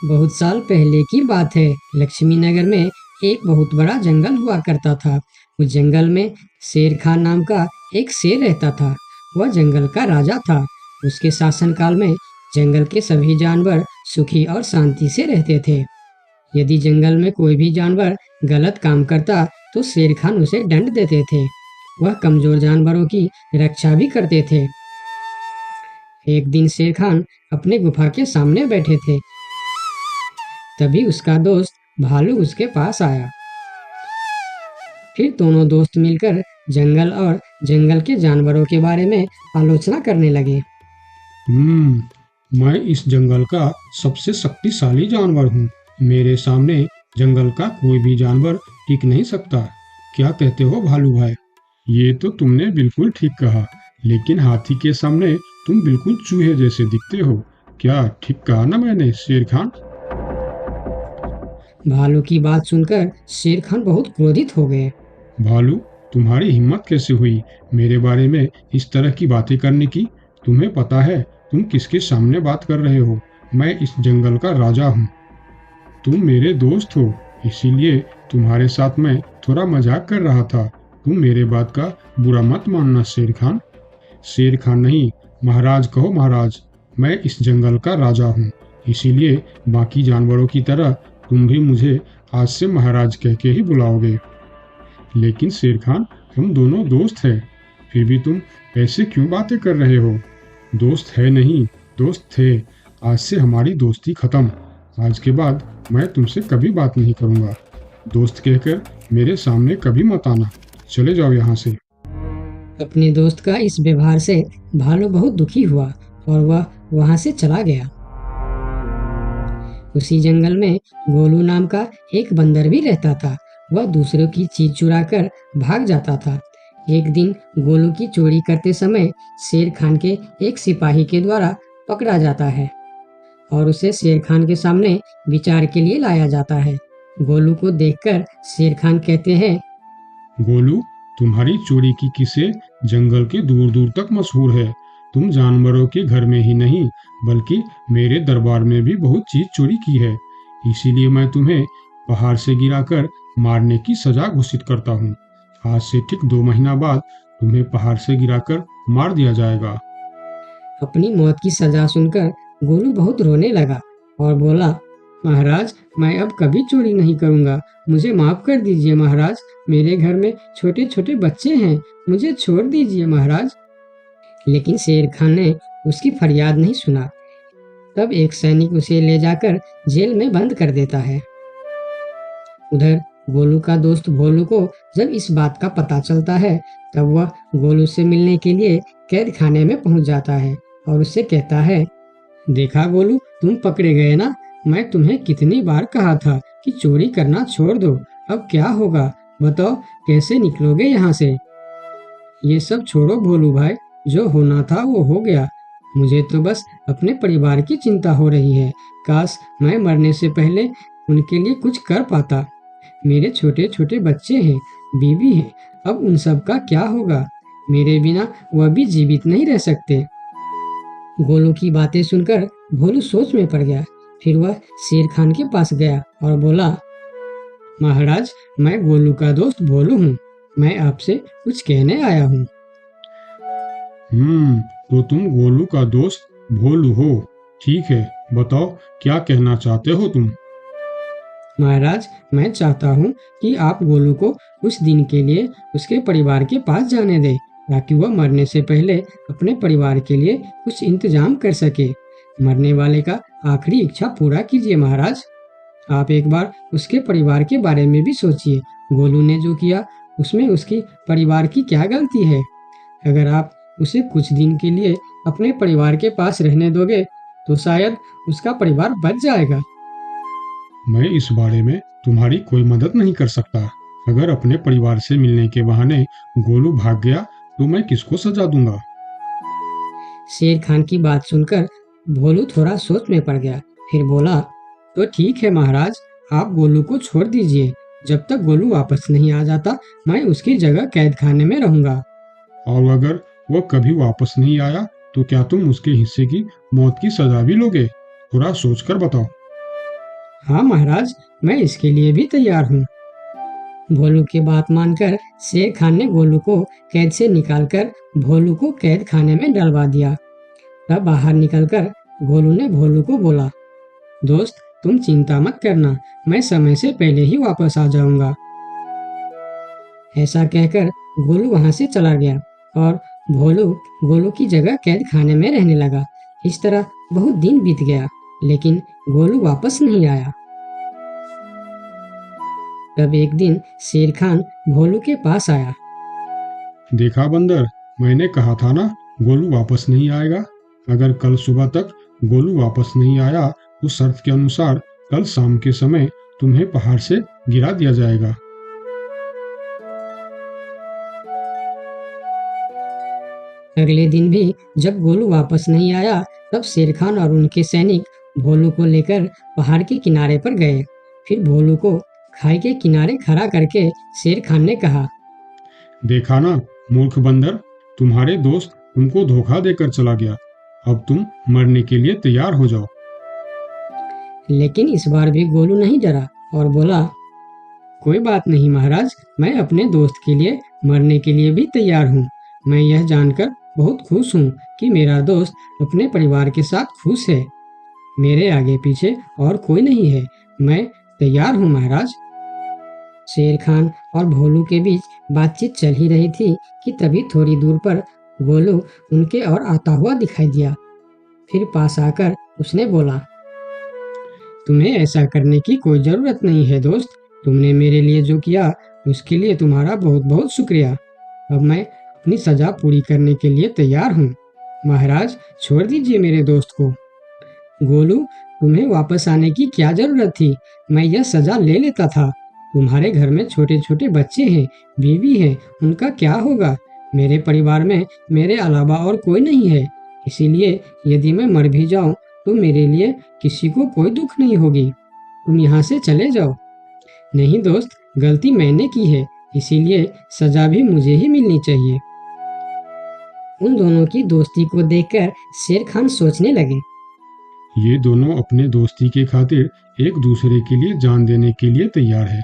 बहुत साल पहले की बात है। लक्ष्मी नगर में एक बहुत बड़ा जंगल हुआ करता था। उस जंगल में शेर खान नाम का एक शेर रहता था। वह जंगल का राजा था। उसके शासनकाल में जंगल के सभी जानवर सुखी और शांति से रहते थे। यदि जंगल में कोई भी जानवर गलत काम करता तो शेर खान उसे दंड देते थे। वह कमजोर जानवरों की रक्षा भी करते थे। एक दिन शेर खान अपने गुफा के सामने बैठे थे। तभी उसका दोस्त भालू उसके पास आया। फिर दोनों दोस्त मिलकर जंगल और जंगल के जानवरों के बारे में आलोचना करने लगे। मैं इस जंगल का सबसे शक्तिशाली जानवर हूँ। मेरे सामने जंगल का कोई भी जानवर टिक नहीं सकता। क्या कहते हो भालू भाई? ये तो तुमने बिल्कुल ठीक कहा, लेकिन हाथी के सामने तुम बिल्कुल चूहे जैसे दिखते हो। क्या ठीक कहा ना मैंने शेर खान? भालू की बात सुनकर शेर खान बहुत क्रोधित हो गए। भालू, तुम्हारी हिम्मत कैसे हुई मेरे बारे में इस तरह की बातें करने की? तुम्हें पता है तुम किसके सामने बात कर रहे हो? मैं इस जंगल का राजा हूँ। तुम मेरे दोस्त हो, इसीलिए तुम्हारे साथ मैं थोड़ा मजाक कर रहा था। तुम मेरे बात का बुरा मत मानना शेर खान। शेर खान नहीं, महाराज कहो महाराज। मैं इस जंगल का राजा हूँ, इसीलिए बाकी जानवरों की तरह तुम भी मुझे आज से महाराज कह के ही बुलाओगे। लेकिन शेर खान, हम दोनों दोस्त हैं, फिर भी तुम ऐसे क्यों बातें कर रहे हो? दोस्त है नहीं, दोस्त थे। आज से हमारी दोस्ती खत्म। आज के बाद मैं तुमसे कभी बात नहीं करूँगा। दोस्त कहकर मेरे सामने कभी मत आना। चले जाओ यहाँ से। अपने दोस्त का इस व्यवहार से भालू बहुत दुखी हुआ और वह वहां से चला गया। उसी जंगल में गोलू नाम का एक बंदर भी रहता था। वह दूसरों की चीज चुरा कर भाग जाता था। एक दिन गोलू की चोरी करते समय शेर खान के एक सिपाही के द्वारा पकड़ा जाता है और उसे शेर खान के सामने विचार के लिए लाया जाता है। गोलू को देखकर शेर खान कहते हैं, गोलू, तुम्हारी चोरी की किस्से जंगल के दूर दूर तक मशहूर है। तुम जानवरों के घर में ही नहीं, बल्कि मेरे दरबार में भी बहुत चीज चोरी की है। इसीलिए मैं तुम्हें पहाड़ से गिराकर मारने की सजा घोषित करता हूँ। आज से ठीक 2 महीना बाद तुम्हें पहाड़ से गिराकर मार दिया जाएगा। अपनी मौत की सजा सुनकर गोलू बहुत रोने लगा और बोला, महाराज, मैं अब कभी चोरी नहीं करूंगा। मुझे माफ कर दीजिए महाराज। मेरे घर में छोटे छोटे बच्चे हैं। मुझे छोड़ दीजिए महाराज। लेकिन शेर खान ने उसकी फरियाद नहीं सुना। तब एक सैनिक उसे ले जाकर जेल में बंद कर देता है। उधर गोलू का दोस्त भोलू को जब इस बात का पता चलता है, तब वह गोलू से मिलने के लिए कैद खाने में पहुंच जाता है और उससे कहता है, देखा गोलू, तुम पकड़े गए ना। मैं तुम्हें कितनी बार कहा था कि चोरी करना छोड़ दो। अब क्या होगा बताओ, कैसे निकलोगे यहाँ से? ये सब छोड़ो भोलू भाई, जो होना था वो हो गया। मुझे तो बस अपने परिवार की चिंता हो रही है। काश मैं मरने से पहले उनके लिए कुछ कर पाता। मेरे छोटे छोटे बच्चे हैं, बीवी है, अब उन सब का क्या होगा? मेरे बिना वह भी जीवित नहीं रह सकते। गोलू की बातें सुनकर भोलू सोच में पड़ गया। फिर वह शेर खान के पास गया और बोला, महाराज, मैं गोलू का दोस्त भोलू हूँ। मैं आपसे कुछ कहने आया हूँ। तो तुम गोलू का दोस्त भोलू हो? ठीक है, बताओ क्या कहना चाहते हो तुम? महाराज, मैं चाहता हूँ कि आप गोलू को कुछ दिन के लिए उसके परिवार के पास जाने दें, ताकि वह मरने से पहले अपने परिवार के लिए कुछ इंतजाम कर सके। मरने वाले का आखिरी इच्छा पूरा कीजिए महाराज। आप एक बार उसके परिवार के बारे में भी सोचिए। गोलू ने जो किया उसमें उसकी परिवार की क्या गलती है? अगर आप उसे कुछ दिन के लिए अपने परिवार के पास रहने दोगे तो शायद उसका परिवार बच जाएगा। मैं इस बारे में तुम्हारी कोई मदद नहीं कर सकता। अगर अपने परिवार से मिलने के बहाने गोलू भाग गया तो मैं किसको सजा दूंगा? शेर खान की बात सुनकर भोलू थोड़ा सोच में पड़ गया। फिर बोला, तो ठीक है महाराज, आप गोलू को छोड़ दीजिए। जब तक गोलू वापस नहीं आ जाता, मैं उसकी जगह कैद खाने में रहूंगा। और अगर वह कभी वापस नहीं आया तो क्या तुम उसके हिस्से की मौत की सजा भी लोगे? थोड़ा सोचकर बताओ। हाँ महाराज, मैं इसके लिए भी तैयार हूँ। भोलू की बात मानकर शेर खान ने गोलू को कैद से निकालकर भोलू को कैद खाने में डलवा दिया। तब बाहर निकलकर गोलू ने भोलू को बोला, दोस्त तुम चिंता मत करना, मैं समय से पहले ही वापस आ जाऊंगा। ऐसा कहकर गोलू वहां से चला गया और भोलू गोलू की जगह कैद खाने में रहने लगा। इस तरह बहुत दिन बीत गया, लेकिन गोलू वापस नहीं आया। तब एक दिन शेर खान भोलू के पास आया। देखा बंदर, मैंने कहा था ना गोलू वापस नहीं आएगा। अगर कल सुबह तक गोलू वापस नहीं आया तो शर्त के अनुसार कल शाम के समय तुम्हें पहाड़ से गिरा दिया जाएगा। अगले दिन भी जब गोलू वापस नहीं आया, तब शेर खान और उनके सैनिक भोलू को लेकर पहाड़ के किनारे पर गए। फिर भोलू को खाई के किनारे खड़ा करके शेर खान ने कहा, देखा ना मूर्ख बंदर, तुम्हारे दोस्त तुमको धोखा देकर चला गया। अब तुम मरने के लिए तैयार हो जाओ। लेकिन इस बार भी गोलू नहीं डरा और बोला, कोई बात नहीं महाराज, मैं अपने दोस्त के लिए मरने के लिए भी तैयार हूँ। मैं यह जानकर बहुत खुश हूँ कि मेरा दोस्त अपने परिवार के साथ खुश है। मेरे आगे पीछे और कोई नहीं है, मैं तैयार हूँ महाराज। शेर खान और भोलू के बीच बातचीत चल ही रही थी कि तभी थोड़ी दूर पर गोलू उनके और आता हुआ दिखाई दिया। फिर पास आकर उसने बोला, तुम्हें ऐसा करने की कोई जरूरत नहीं है दोस्त। तुमने मेरे लिए जो किया उसके लिए तुम्हारा बहुत बहुत शुक्रिया। अब मैं अपनी सजा पूरी करने के लिए तैयार हूँ। महाराज छोड़ दीजिए मेरे दोस्त को। गोलू, तुम्हें वापस आने की क्या जरूरत थी? मैं यह सजा ले लेता था। तुम्हारे घर में छोटे छोटे बच्चे हैं, बीवी है, उनका क्या होगा? मेरे परिवार में मेरे अलावा और कोई नहीं है। इसीलिए यदि मैं मर भी जाऊं तो मेरे लिए किसी को कोई दुख नहीं होगी। तुम यहाँ से चले जाओ। नहीं दोस्त, गलती मैंने की है, इसीलिए सजा भी मुझे ही मिलनी चाहिए। उन दोनों की दोस्ती को देखकर शेर खान सोचने लगे, ये दोनों अपने दोस्ती के खातिर एक दूसरे के लिए जान देने के लिए तैयार है,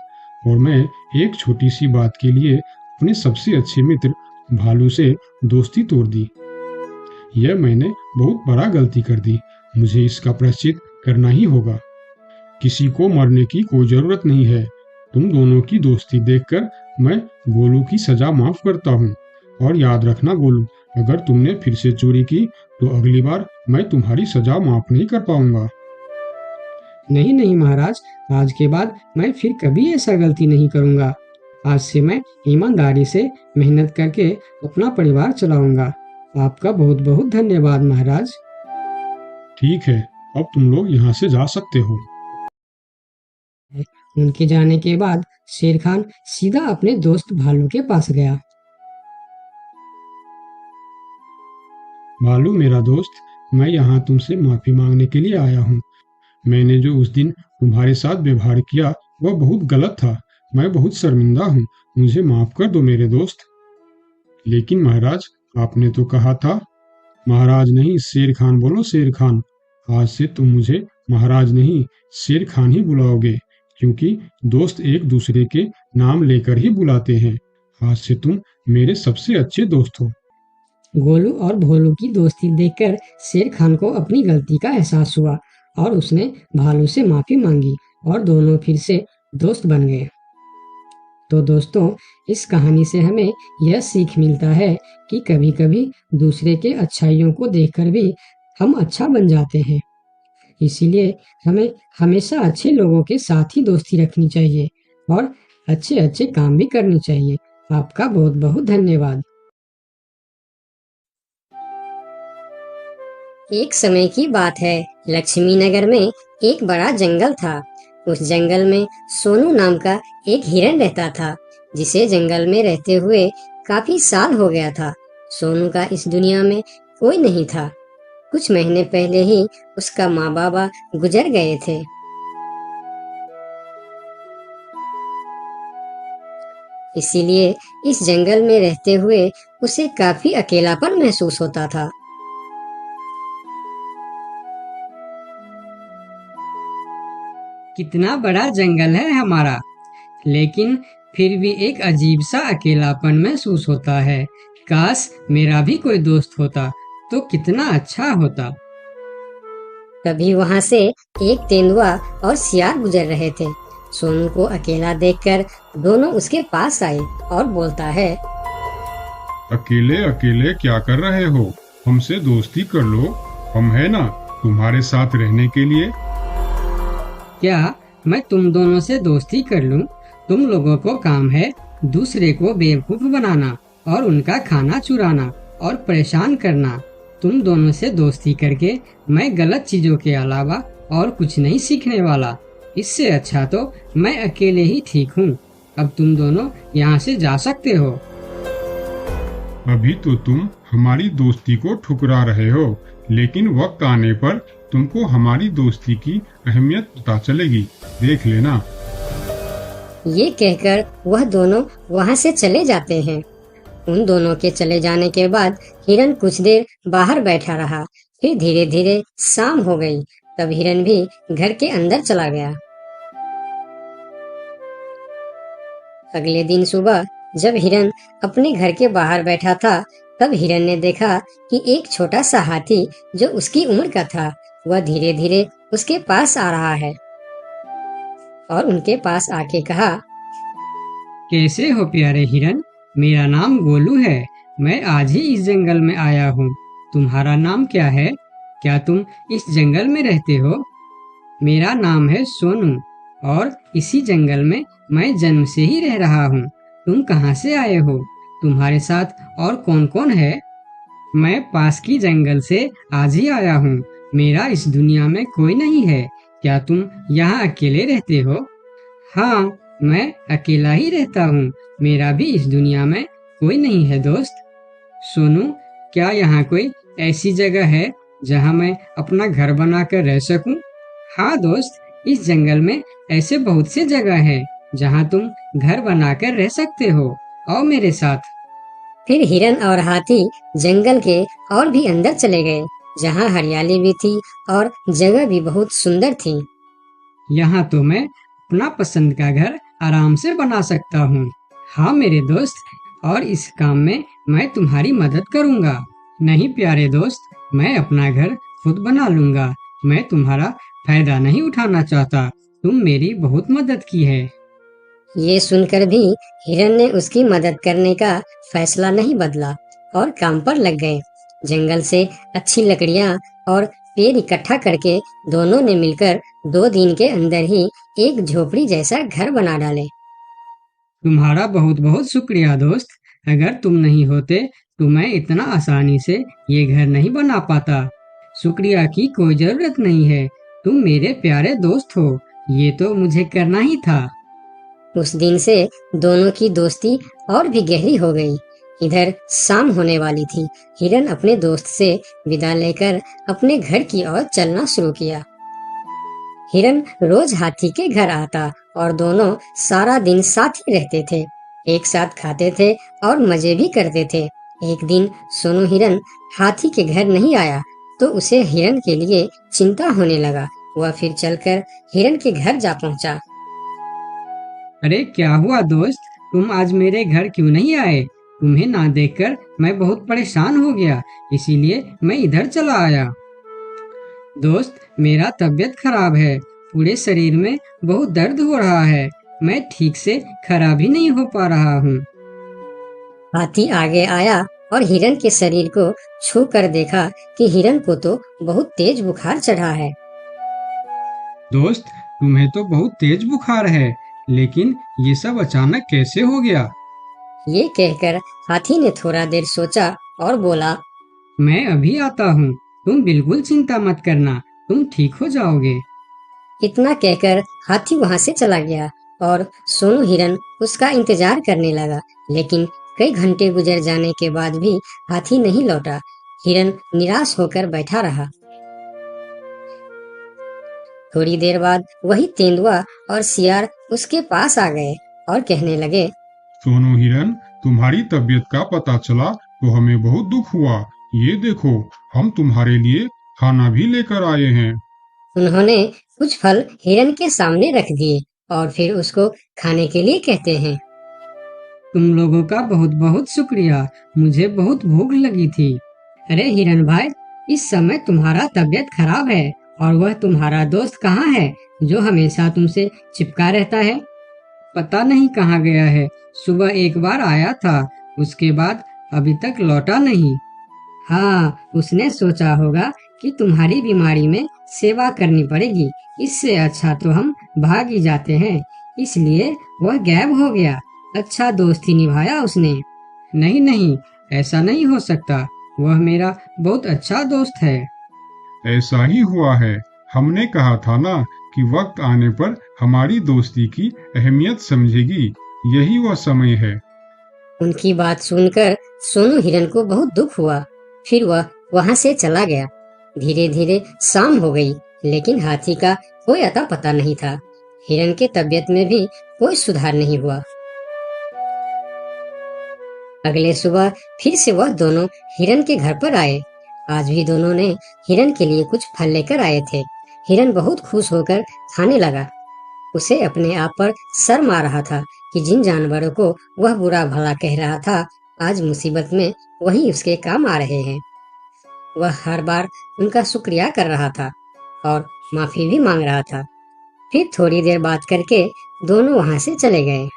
और मैं एक छोटी सी बात के लिए अपने सबसे अच्छे मित्र भालू से दोस्ती तोड़ दी। यह मैंने बहुत बड़ा गलती कर दी। मुझे इसका प्रायश्चित करना ही होगा। किसी को मरने की कोई जरूरत नहीं है। तुम दोनों की दोस्ती देखकर मैं गोलू की सजा माफ करता हूँ। और याद रखना गोलू, अगर तुमने फिर से चोरी की तो अगली बार मैं तुम्हारी सजा माफ नहीं कर पाऊंगा। नहीं नहीं महाराज, आज के बाद मैं फिर कभी ऐसा गलती नहीं करूंगा। आज से मैं ईमानदारी से मेहनत करके अपना परिवार चलाऊंगा। आपका बहुत बहुत धन्यवाद महाराज। ठीक है, अब तुम लोग यहाँ से जा सकते हो। उनके जाने के बाद शेर खान सीधा अपने दोस्त भालू के पास गया। भालू मेरा दोस्त, मैं यहाँ तुमसे माफी मांगने के लिए आया हूँ। मैंने जो उस दिन तुम्हारे साथ व्यवहार किया वह बहुत गलत था। मैं बहुत शर्मिंदा हूँ। मुझे माफ कर दो मेरे दोस्त। लेकिन महाराज, आपने तो कहा था। महाराज नहीं, शेर खान बोलो, शेर खान। आज से तुम मुझे महाराज नहीं, शेर खान ही बुलाओगे, क्योंकि दोस्त एक दूसरे के नाम लेकर ही बुलाते हैं। आज से तुम मेरे सबसे अच्छे दोस्त हो। गोलू और भोलू की दोस्ती देखकर शेर खान को अपनी गलती का एहसास हुआ और उसने भालू से माफी मांगी और दोनों फिर से दोस्त बन गए। तो दोस्तों, इस कहानी से हमें यह सीख मिलता है कि कभी-कभी दूसरे के अच्छाइयों को देखकर भी हम अच्छा बन जाते हैं। इसीलिए हमें हमेशा अच्छे लोगों के साथ ही दोस्ती रखनी चाहिए और अच्छे-अच्छे काम भी करनी चाहिए। आपका बहुत-बहुत धन्यवाद। एक समय की बात है, लक्ष्मी नगर में एक बड़ा जंगल था। उस जंगल में सोनू नाम का एक हिरन रहता था, जिसे जंगल में रहते हुए काफी साल हो गया था। सोनू का इस दुनिया में कोई नहीं था। कुछ महीने पहले ही उसका माँ बाबा गुजर गए थे। इसीलिए इस जंगल में रहते हुए उसे काफी अकेलापन महसूस होता था। कितना बड़ा जंगल है हमारा, लेकिन फिर भी एक अजीब सा अकेलापन महसूस होता है। काश मेरा भी कोई दोस्त होता तो कितना अच्छा होता। तभी वहां से एक तेंदुआ और सियार गुजर रहे थे। सोनू को अकेला देखकर दोनों उसके पास आए और बोलता है, अकेले अकेले क्या कर रहे हो? हमसे दोस्ती कर लो, हम है ना तुम्हारे साथ रहने के लिए। क्या मैं तुम दोनों से दोस्ती कर लूं? तुम लोगों को काम है दूसरे को बेवकूफ बनाना और उनका खाना चुराना और परेशान करना। तुम दोनों से दोस्ती करके मैं गलत चीजों के अलावा और कुछ नहीं सीखने वाला। इससे अच्छा तो मैं अकेले ही ठीक हूँ। अब तुम दोनों यहाँ से जा सकते हो। अभी तो तुम हमारी दोस्ती को ठुकरा रहे हो, लेकिन वक्त आने पर तुमको हमारी दोस्ती की अहमियत पता चलेगी, देख लेना। ये कहकर वह दोनों वहां से चले जाते हैं। उन दोनों के चले जाने के बाद हिरन कुछ देर बाहर बैठा रहा। फिर धीरे धीरे शाम हो गई। तब हिरन भी घर के अंदर चला गया। अगले दिन सुबह जब हिरन अपने घर के बाहर बैठा था, तब हिरन ने देखा कि एक छोटा सा हाथी जो उसकी उम्र का था, वह धीरे धीरे उसके पास आ रहा है और उनके पास आके कहा, कैसे हो प्यारे हिरन? मेरा नाम गोलू है। मैं आज ही इस जंगल में आया हूँ। तुम्हारा नाम क्या है? क्या तुम इस जंगल में रहते हो? मेरा नाम है सोनू और इसी जंगल में मैं जन्म से ही रह रहा हूँ। तुम कहाँ से आए हो? तुम्हारे साथ और कौन कौन है? मैं पास की जंगल से आज ही आया हूँ। मेरा इस दुनिया में कोई नहीं है। क्या तुम यहाँ अकेले रहते हो? हाँ, मैं अकेला ही रहता हूँ। मेरा भी इस दुनिया में कोई नहीं है दोस्त। सोनू, क्या यहाँ कोई ऐसी जगह है जहाँ मैं अपना घर बनाकर रह सकूं? हाँ दोस्त, इस जंगल में ऐसे बहुत से जगह है जहाँ तुम घर बनाकर रह सकते हो। आओ मेरे साथ। फिर हिरन और हाथी जंगल के और भी अंदर चले गए, जहाँ हरियाली भी थी और जगह भी बहुत सुंदर थी। यहाँ तो मैं अपना पसंद का घर आराम से बना सकता हूँ। हाँ मेरे दोस्त, और इस काम में मैं तुम्हारी मदद करूँगा। नहीं प्यारे दोस्त, मैं अपना घर खुद बना लूँगा। मैं तुम्हारा फायदा नहीं उठाना चाहता। तुम मेरी बहुत मदद की है। ये सुनकर भी हिरन ने उसकी मदद करने का फैसला नहीं बदला और काम पर लग गए। जंगल से अच्छी लकड़ियाँ और पेड़ इकट्ठा करके दोनों ने मिलकर 2 दिन के अंदर ही एक झोपड़ी जैसा घर बना डाले। तुम्हारा बहुत बहुत शुक्रिया दोस्त। अगर तुम नहीं होते तो मैं इतना आसानी से ये घर नहीं बना पाता। शुक्रिया की कोई जरूरत नहीं है। तुम मेरे प्यारे दोस्त हो। ये तो मुझे करना ही था। उस दिन से दोनों की दोस्ती और भी गहरी हो गई। इधर शाम होने वाली थी। हिरन अपने दोस्त से विदा लेकर अपने घर की ओर चलना शुरू किया। हिरन रोज हाथी के घर आता और दोनों सारा दिन साथ ही रहते थे। एक साथ खाते थे और मजे भी करते थे। एक दिन सोनू हिरन हाथी के घर नहीं आया तो उसे हिरन के लिए चिंता होने लगा। वह फिर चलकर हिरन के घर जा पहुंचा। अरे क्या हुआ दोस्त? तुम आज मेरे घर क्यों नहीं आए? तुम्हें ना देखकर मैं बहुत परेशान हो गया, इसीलिए मैं इधर चला आया। दोस्त, मेरा तबीयत खराब है। पूरे शरीर में बहुत दर्द हो रहा है। मैं ठीक से खड़ा भी नहीं हो पा रहा हूँ। हाथी आगे आया और हिरन के शरीर को छू कर देखा कि हिरन को तो बहुत तेज बुखार चढ़ा है। दोस्त, तुम्हें तो बहुत तेज बुखार है, लेकिन ये सब अचानक कैसे हो गया? ये कहकर हाथी ने थोड़ा देर सोचा और बोला, मैं अभी आता हूँ। तुम बिल्कुल चिंता मत करना, तुम ठीक हो जाओगे। इतना कहकर हाथी वहां से चला गया और सोनू हिरन उसका इंतजार करने लगा। लेकिन कई घंटे गुजर जाने के बाद भी हाथी नहीं लौटा। हिरन निराश होकर बैठा रहा। थोड़ी देर बाद वही तेंदुआ और सियार उसके पास आ गए और कहने लगे, सोनू हिरन, तुम्हारी तबीयत का पता चला तो हमें बहुत दुख हुआ। ये देखो, हम तुम्हारे लिए खाना भी लेकर आए हैं। उन्होंने कुछ फल हिरन के सामने रख दिए और फिर उसको खाने के लिए कहते हैं। तुम लोगों का बहुत बहुत शुक्रिया, मुझे बहुत भूख लगी थी। अरे हिरन भाई, इस समय तुम्हारा तबीयत खराब है और वह तुम्हारा दोस्त कहाँ है जो हमेशा तुमसे चिपका रहता है? पता नहीं कहाँ गया है। सुबह एक बार आया था, उसके बाद अभी तक लौटा नहीं। हाँ, उसने सोचा होगा कि तुम्हारी बीमारी में सेवा करनी पड़ेगी, इससे अच्छा तो हम भाग ही जाते हैं, इसलिए वह गायब हो गया। अच्छा दोस्त ही निभाया उसने। नहीं नहीं, ऐसा नहीं हो सकता, वह मेरा बहुत अच्छा दोस्त है। ऐसा ही हुआ है। हमने कहा था ना कि वक्त आने पर हमारी दोस्ती की अहमियत समझेगी। यही वह समय है। उनकी बात सुनकर सोनू हिरन को बहुत दुख हुआ। फिर वह वहां से चला गया। धीरे धीरे शाम हो गई, लेकिन हाथी का कोई अता पता नहीं था। हिरन के तबीयत में भी कोई सुधार नहीं हुआ। अगले सुबह फिर से वह दोनों हिरन के घर पर आए। आज भी दोनों ने हिरन के लिए कुछ फल लेकर आए थे। हिरन बहुत खुश होकर खाने लगा। उसे अपने आप पर शर्म आ रहा था कि जिन जानवरों को वह बुरा भला कह रहा था, आज मुसीबत में वही उसके काम आ रहे हैं। वह हर बार उनका शुक्रिया कर रहा था और माफी भी मांग रहा था। फिर थोड़ी देर बात करके दोनों वहां से चले गए।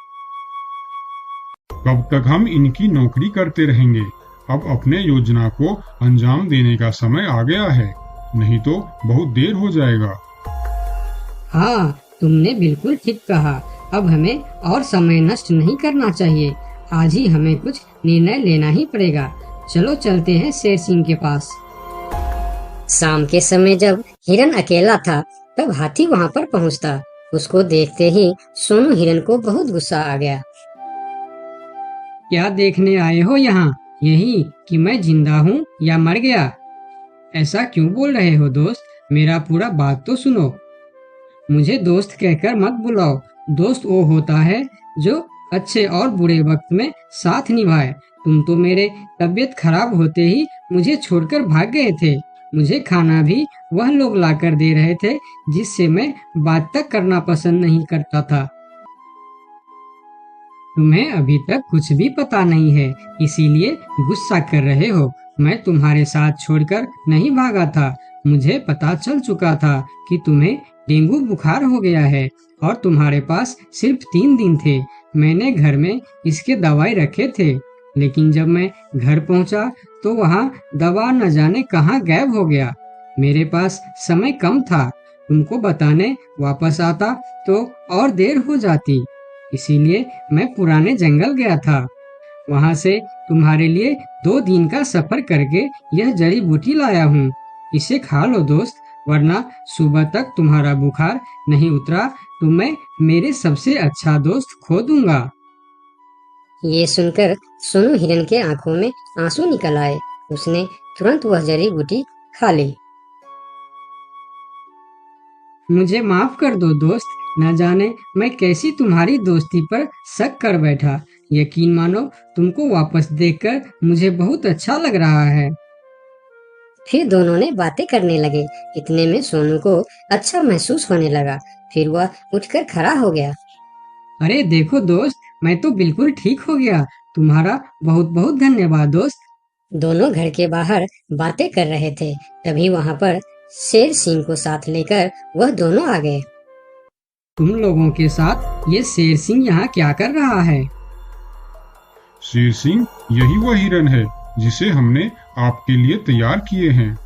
कब तक हम इनकी नौकरी करते रहेंगे? अब अपने योजना को अंजाम देने का समय आ गया है, नहीं तो बहुत देर हो जाएगा। हाँ, तुमने बिल्कुल ठीक कहा। अब हमें और समय नष्ट नहीं करना चाहिए। आज ही हमें कुछ निर्णय लेना ही पड़ेगा। चलो चलते हैं शेर सिंह के पास। शाम के समय जब हिरन अकेला था, तब हाथी वहां पर पहुंचता। उसको देखते ही सोनू हिरन को बहुत गुस्सा आ गया। क्या देखने आए हो यहाँ? यही कि मैं जिंदा हूँ या मर गया? ऐसा क्यों बोल रहे हो दोस्त? मेरा पूरा बात तो सुनो। मुझे दोस्त कहकर मत बुलाओ। दोस्त वो होता है जो अच्छे और बुरे वक्त में साथ निभाए। तुम तो मेरे तबीयत खराब होते ही मुझे छोड़कर भाग गए थे। मुझे खाना भी वह लोग लाकर दे रहे थे जिससे मैं बात तक करना पसंद नहीं करता था। तुम्हें अभी तक कुछ भी पता नहीं है, इसीलिए गुस्सा कर रहे हो। मैं तुम्हारे साथ छोड़कर नहीं भागा था। मुझे पता चल चुका था कि तुम्हें डेंगू बुखार हो गया है और तुम्हारे पास सिर्फ 3 दिन थे। मैंने घर में इसके दवाई रखे थे, लेकिन जब मैं घर पहुंचा तो वहाँ दवा न जाने कहाँ गायब हो गया। मेरे पास समय कम था। तुमको बताने वापस आता तो और देर हो जाती, इसीलिए मैं पुराने जंगल गया था। वहाँ से तुम्हारे लिए 2 दिन का सफर करके यह जड़ी बूटी लाया हूँ। इसे खा लो दोस्त, वरना सुबह तक तुम्हारा बुखार नहीं उतरा तो मैं मेरे सबसे अच्छा दोस्त खो दूंगा। ये सुनकर सोनू हिरन के आंखों में आंसू निकल आए। उसने तुरंत वह जड़ी बूटी खा ली। मुझे माफ कर दो दोस्त, न जाने मैं कैसी तुम्हारी दोस्ती पर शक कर बैठा। यकीन मानो, तुमको वापस देखकर मुझे बहुत अच्छा लग रहा है। फिर दोनों ने बातें करने लगे। इतने में सोनू को अच्छा महसूस होने लगा। फिर वह उठकर खड़ा हो गया। अरे देखो दोस्त, मैं तो बिल्कुल ठीक हो गया। तुम्हारा बहुत बहुत धन्यवाद दोस्त। दोनों घर के बाहर बातें कर रहे थे, तभी वहां पर शेर सिंह को साथ लेकर वह दोनों आ गए। तुम लोगों के साथ ये शेर सिंह यहाँ क्या कर रहा है? शेर सिंह, यही वह हिरन है जिसे हमने आपके लिए तैयार किए हैं।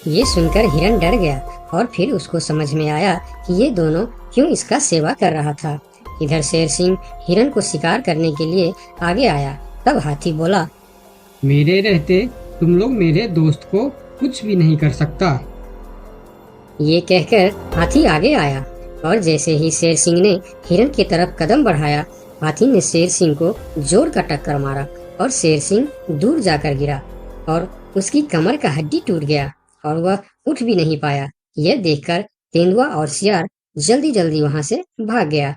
ये सुनकर हिरन डर गया और फिर उसको समझ में आया कि ये दोनों क्यों इसका सेवा कर रहा था। इधर शेर सिंह हिरन को शिकार करने के लिए आगे आया। तब हाथी बोला, मेरे रहते तुम लोग मेरे दोस्त को कुछ भी नहीं कर सकता। ये कहकर हाथी आगे आया और जैसे ही शेर सिंह ने हिरन की तरफ कदम बढ़ाया, हाथी ने शेर सिंह को जोर का टक्कर मारा और शेर सिंह दूर जाकर गिरा और उसकी कमर का हड्डी टूट गया और वह उठ भी नहीं पाया। यह देखकर तेंदुआ और सियार जल्दी जल्दी वहां से भाग गया।